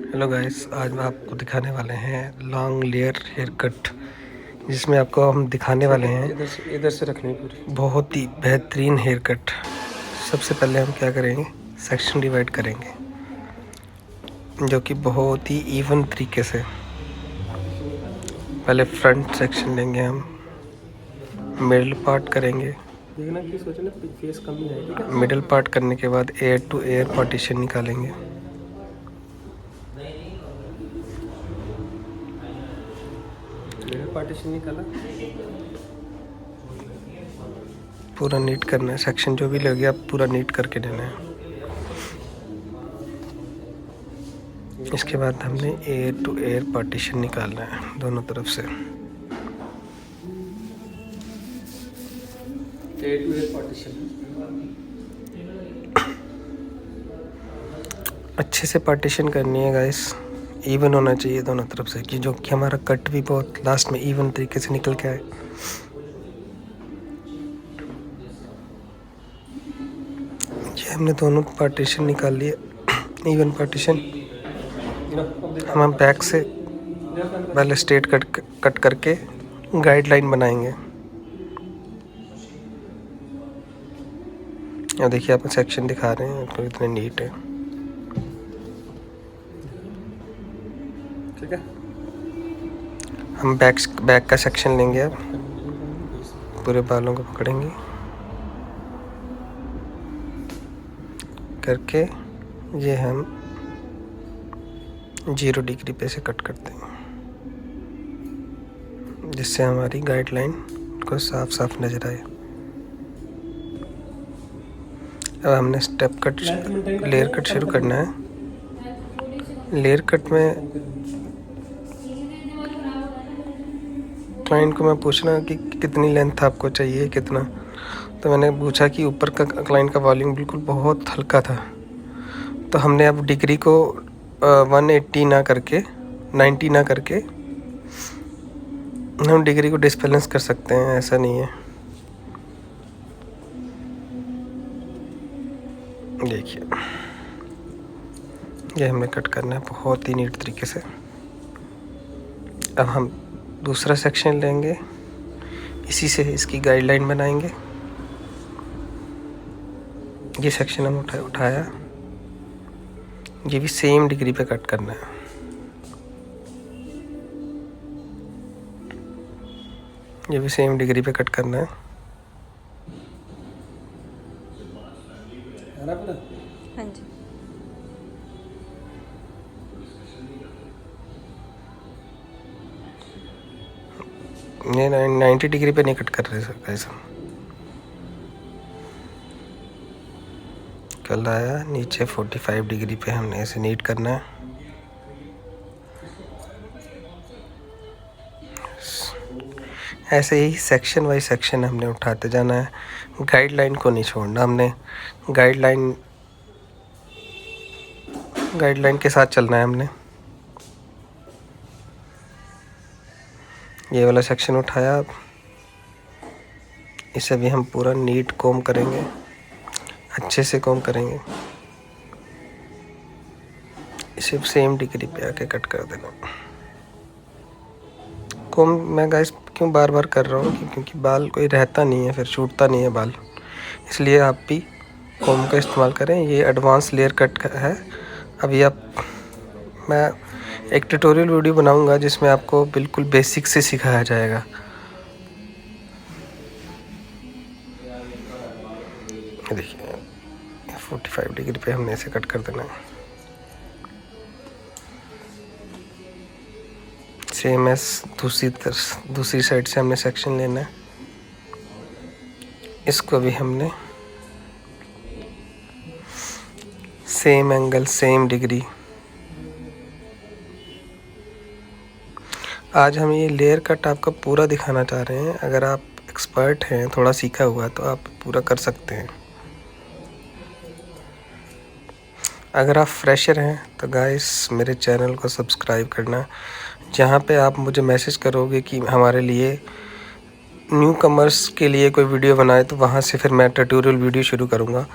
Hello guys, आज मैं आपको दिखाने वाले हैं लॉन्ग लेयर हेयर कट, जिसमें आपको हम दिखाने वाले हैं इधर से रखनी पूरी। बहुत ही बेहतरीन हेयर कट। सबसे पहले हम क्या करेंगे, सेक्शन डिवाइड करेंगे जो कि बहुत ही इवन तरीके से। पहले फ्रंट सेक्शन लेंगे, हम मिडिल पार्ट करेंगे। देखना कि सोचे ना फेस कम ही है, ठीक है। मिडिल पार्ट करने के बाद एयर टू एयर पार्टीशन निकालेंगे। मिडिल पार्टीशन निकाला, पूरा नीट करना है। सेक्शन जो भी लगे आप पूरा नीट करके देना है। इसके बाद हमने एयर टू एयर पार्टीशन निकालना है दोनों तरफ से। एयर टू एयर पार्टीशन अच्छे से पार्टीशन करनी है गाइस, इवन होना चाहिए दोनों तरफ से, कि जो कि हमारा कट भी बहुत लास्ट में इवन तरीके से निकल के आए। ये हमने दोनों पार्टीशन निकाल लिए, इवन पार्टीशन। हम बैक से पहले स्ट्रेट कट करके गाइडलाइन बनाएंगे। और देखिए आप सेक्शन दिखा रहे हैं तो इतने नीट है, ठीक है। हम बैक का सेक्शन लेंगे। अब पूरे बालों को पकड़ेंगे करके, ये हम 0 डिग्री पे से कट करते हैं, जिससे हमारी गाइडलाइन को साफ साफ नजर आए। अब हमने स्टेप कट, लेयर कट शुरू करना है। लेयर कट में क्लाइंट को मैं पूछना कि कितनी लेंथ आपको चाहिए, कितना। तो मैंने पूछा कि ऊपर का क्लाइंट का वॉल्यूम बिल्कुल बहुत हल्का था, तो हमने अब डिग्री को 180 ना करके 90 ना करके हम डिग्री को डिसबैलेंस कर सकते हैं, ऐसा नहीं है। देखिए ये हमने कट करना है बहुत ही नीट तरीके से। अब हम दूसरा सेक्शन लेंगे, इसी से इसकी गाइडलाइन बनाएंगे। ये सेक्शन हम उठाया, ये भी सेम डिग्री पे कट करना है। ये भी सेम डिग्री पे कट करना है। हाँ जी। ये 90 डिग्री पे नहीं कट कर रहे सर, ऐसा कल आया नीचे 45 डिग्री पे हमने ऐसे नीट करना है। ऐसे ही सेक्शन बाई सेक्शन हमने उठाते जाना है, गाइडलाइन को नहीं छोड़ना। हमने गाइडलाइन के साथ चलना है। हमने ये वाला सेक्शन उठाया, इसे भी हम पूरा नीट कोम करेंगे, अच्छे से कोम करेंगे। इसे सेम डिग्री पे आके कट कर देना। कोम मैं गाइस क्यों बार बार कर रहा हूँ, क्योंकि बाल कोई रहता नहीं है, फिर छूटता नहीं है बाल, इसलिए आप भी कोम का इस्तेमाल करें। ये एडवांस लेयर कट का है। अभी मैं एक ट्यूटोरियल वीडियो बनाऊंगा जिसमें आपको बिल्कुल बेसिक से सिखाया जाएगा। देखिए 45 डिग्री पे हमने इसे कट कर देना है, सेम एस दूसरी साइड से हमने सेक्शन लेना है। इसको भी हमने सेम एंगल, सेम डिग्री। आज हम ये लेयर कट आपको पूरा दिखाना चाह रहे हैं। अगर आप एक्सपर्ट हैं, थोड़ा सीखा हुआ, तो आप पूरा कर सकते हैं। अगर आप फ्रेशर हैं तो गाइस मेरे चैनल को सब्सक्राइब करना। जहाँ पे आप मुझे मैसेज करोगे कि हमारे लिए न्यू कमर्स के लिए कोई वीडियो बनाए, तो वहाँ से फिर मैं ट्यूटोरियल वीडियो शुरू करूँगा।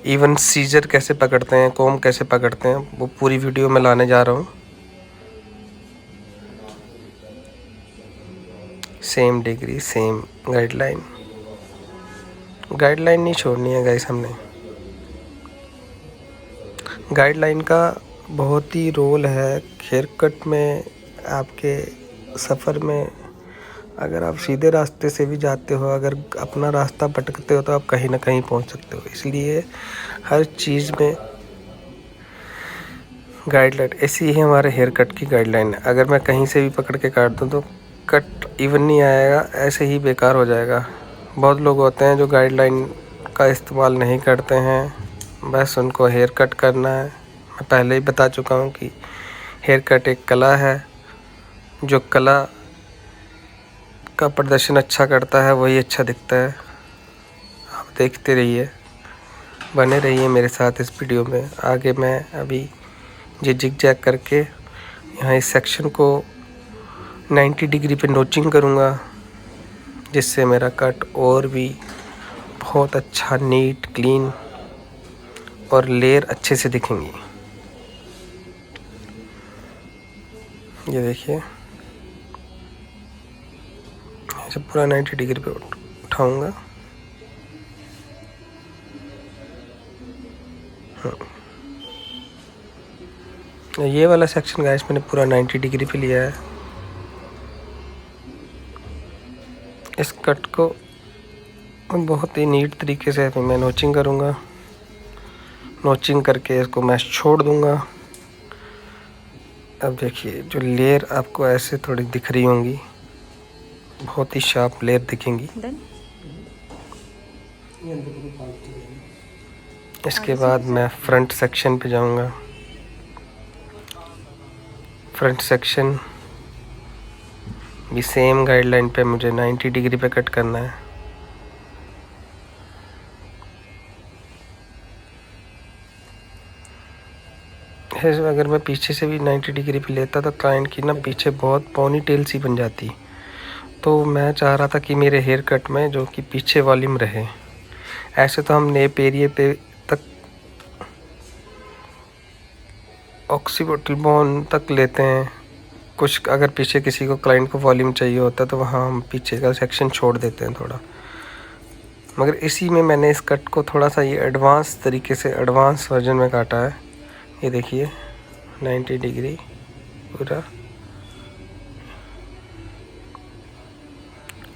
इवन सीजर कैसे पकड़ते हैं, कॉम कैसे पकड़ते हैं, वो पूरी वीडियो में लाने जा रहा हूँ। Same degree, same guideline. Guideline नहीं छोड़नी है गाइस हमने। गाइडलाइन का बहुत ही रोल है हेयर कट में, आपके सफ़र में। अगर आप सीधे रास्ते से भी जाते हो, अगर अपना रास्ता भटकते हो, तो आप कहीं ना कहीं पहुंच सकते हो। इसलिए हर चीज़ में गाइडलाइन ऐसी ही हमारे हेयर कट की गाइडलाइन है। अगर मैं कहीं से भी पकड़ के काट दूँ तो कट इवन नहीं आएगा, ऐसे ही बेकार हो जाएगा। बहुत लोग होते हैं जो गाइडलाइन का इस्तेमाल नहीं करते हैं, बस उनको हेयर कट करना है। मैं पहले ही बता चुका हूँ कि हेयर कट एक कला है, जो कला का प्रदर्शन अच्छा करता है वही अच्छा दिखता है। आप देखते रहिए, बने रहिए मेरे साथ इस वीडियो में। आगे मैं अभी ये जिग जैग करके यहाँ इस सेक्शन को 90 डिग्री पे नोचिंग करूँगा, जिससे मेरा कट और भी बहुत अच्छा, नीट, क्लीन और लेयर अच्छे से दिखेंगी। ये देखिए, इसे पूरा 90 डिग्री पे उठाऊँगा। ये वाला सेक्शन गाइस मैंने पूरा 90 डिग्री पे लिया है। इस कट को बहुत ही नीट तरीके से मैं नोचिंग करूँगा। नोचिंग करके इसको मैं छोड़ दूँगा। अब देखिए, जो लेयर आपको ऐसे थोड़ी दिख रही होंगी, बहुत ही शार्प लेयर दिखेंगी। इसके बाद मैं फ्रंट सेक्शन पे जाऊँगा। फ्रंट सेक्शन भी सेम गाइडलाइन पे मुझे 90 डिग्री पे कट करना है। अगर मैं पीछे से भी 90 डिग्री पे लेता तो क्लाइंट की ना पीछे बहुत पॉनी टेल सी बन जाती। तो मैं चाह रहा था कि मेरे हेयर कट में जो कि पीछे वॉल्यूम रहे। ऐसे तो हम नेप एरिया पे तक ऑक्सीबोटल तक लेते हैं। कुछ अगर पीछे किसी को क्लाइंट को वॉल्यूम चाहिए होता है तो वहाँ हम पीछे का सेक्शन छोड़ देते हैं थोड़ा। मगर इसी में मैंने इस कट को थोड़ा सा ये एडवांस तरीके से, एडवांस वर्जन में काटा है। ये देखिए 90 डिग्री पूरा।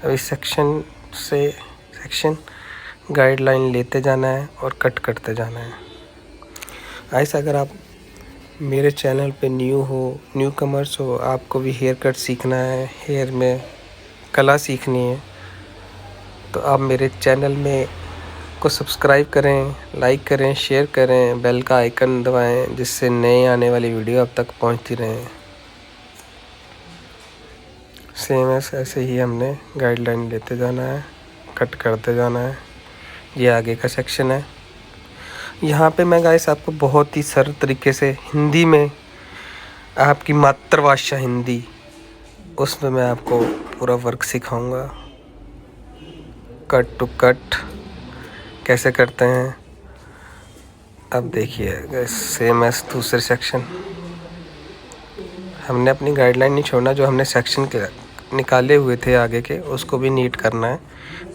अब इस सेक्शन से सेक्शन गाइडलाइन लेते जाना है और कट करते जाना है। ऐसा अगर आप मेरे चैनल पे न्यू कमर्स हो, आपको भी हेयर कट सीखना है, हेयर में कला सीखनी है, तो आप मेरे चैनल में को सब्सक्राइब करें, लाइक करें, शेयर करें, बेल का आइकन दबाएं, जिससे नए आने वाली वीडियो अब तक पहुंचती रहें। सेम ऐसे ही हमने गाइडलाइन लेते जाना है, कट करते जाना है। ये आगे का सेक्शन है। यहाँ पे मैं गाइस आपको बहुत ही सरल तरीके से हिंदी में, आपकी मातृभाषा हिंदी, उसमें मैं आपको पूरा वर्क सिखाऊंगा। कट टू कट कैसे करते हैं। अब देखिए गाइस, सेम एस दूसरे सेक्शन। हमने अपनी गाइडलाइन नहीं छोड़ना, जो हमने सेक्शन के निकाले हुए थे आगे के, उसको भी नीट करना है,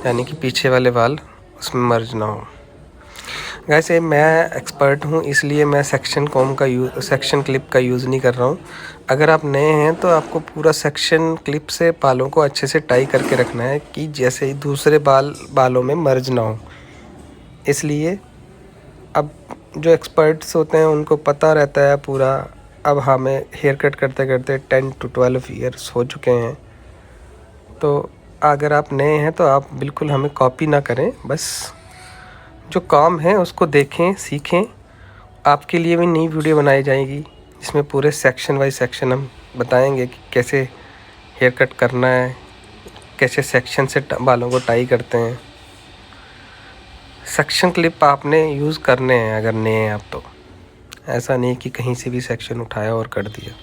यानी कि पीछे वाले बाल उसमें मर्ज ना हो। वैसे मैं एक्सपर्ट हूँ, इसलिए मैं सेक्शन क्लिप का यूज़ नहीं कर रहा हूँ। अगर आप नए हैं तो आपको पूरा सेक्शन क्लिप से बालों को अच्छे से टाई करके रखना है, कि जैसे ही दूसरे बालों में मर्ज ना हो। इसलिए अब जो एक्सपर्ट्स होते हैं उनको पता रहता है पूरा। अब हमें हेयर कट करते करते 10 to 12 ईयर्स हो चुके हैं। तो अगर आप नए हैं तो आप बिल्कुल हमें कॉपी ना करें, बस जो काम है उसको देखें, सीखें। आपके लिए भी नई वीडियो बनाई जाएगी, जिसमें पूरे सेक्शन वाइज सेक्शन हम बताएंगे कि कैसे हेयर कट करना है, कैसे सेक्शन से बालों को टाई करते हैं। सेक्शन क्लिप आपने यूज़ करने हैं अगर नए हैं आप तो। ऐसा नहीं कि कहीं से भी सेक्शन उठाया और कर दिया।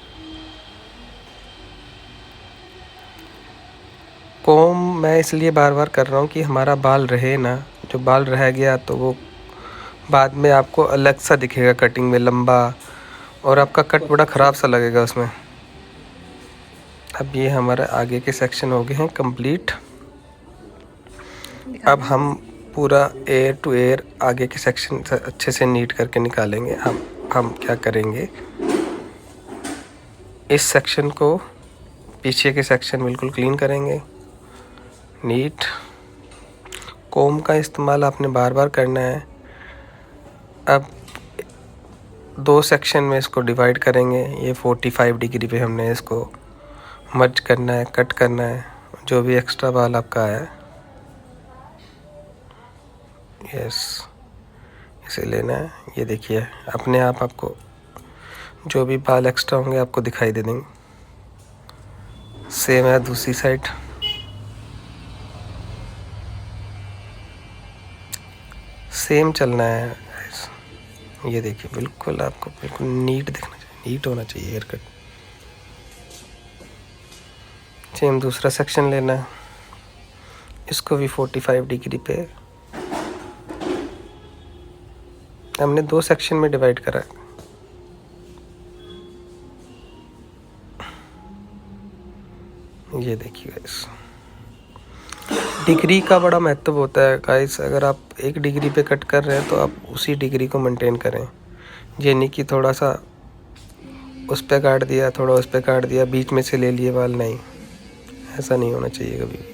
कॉम मैं इसलिए बार बार कर रहा हूँ कि हमारा बाल रहे ना। जो बाल रह गया तो वो बाद में आपको अलग सा दिखेगा कटिंग में लंबा, और आपका कट बड़ा ख़राब सा लगेगा उसमें। अब ये हमारा आगे के सेक्शन हो गए हैं कंप्लीट। अब हम पूरा एयर टू एयर आगे के सेक्शन अच्छे से नीट करके निकालेंगे। हम क्या करेंगे, इस सेक्शन को, पीछे के सेक्शन बिल्कुल क्लीन करेंगे नीट। कोम का इस्तेमाल आपने बार बार करना है। अब 2 सेक्शन में इसको डिवाइड करेंगे। ये 45 डिग्री पे हमने इसको मर्ज करना है, कट करना है, जो भी एक्स्ट्रा बाल आपका आया है। यस, इसे लेना है। ये देखिए अपने आप आपको जो भी बाल एक्स्ट्रा होंगे आपको दिखाई दे देंगे। सेम है दूसरी साइड। सेम चलना है। ये देखिए बिल्कुल आपको बिल्कुल नीट दिखना चाहिए, नीट होना चाहिए हेयर कट। सेम दूसरा सेक्शन लेना है, इसको भी 45 डिग्री पे हमने 2 सेक्शन में डिवाइड करा है। ये देखिए गाइस, डिग्री का बड़ा महत्व होता है गाइस। अगर आप 1 डिग्री पे कट कर रहे हैं तो आप उसी डिग्री को मेंटेन करें। ये नहीं कि थोड़ा सा उस पे काट दिया, थोड़ा उस पे काट दिया, बीच में से ले लिए बाल, नहीं, ऐसा नहीं होना चाहिए कभी भी।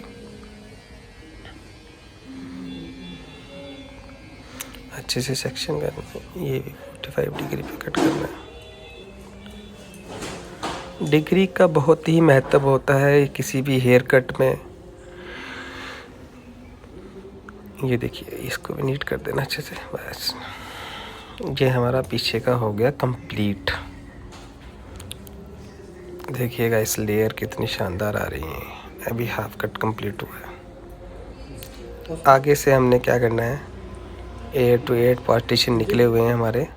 अच्छे से सेक्शन करना है। ये भी 45 डिग्री पे कट करना है। डिग्री का बहुत ही महत्व होता है किसी भी हेयर कट में। ये देखिए इसको भी नीट कर देना अच्छे से। बस ये हमारा पीछे का हो गया कंप्लीट। देखिएगा इस लेयर कितनी शानदार आ रही है। अभी हाफ कट कंप्लीट हुआ है। आगे से हमने क्या करना है, एयर टू एयर पार्टीशन निकले हुए हैं हमारे।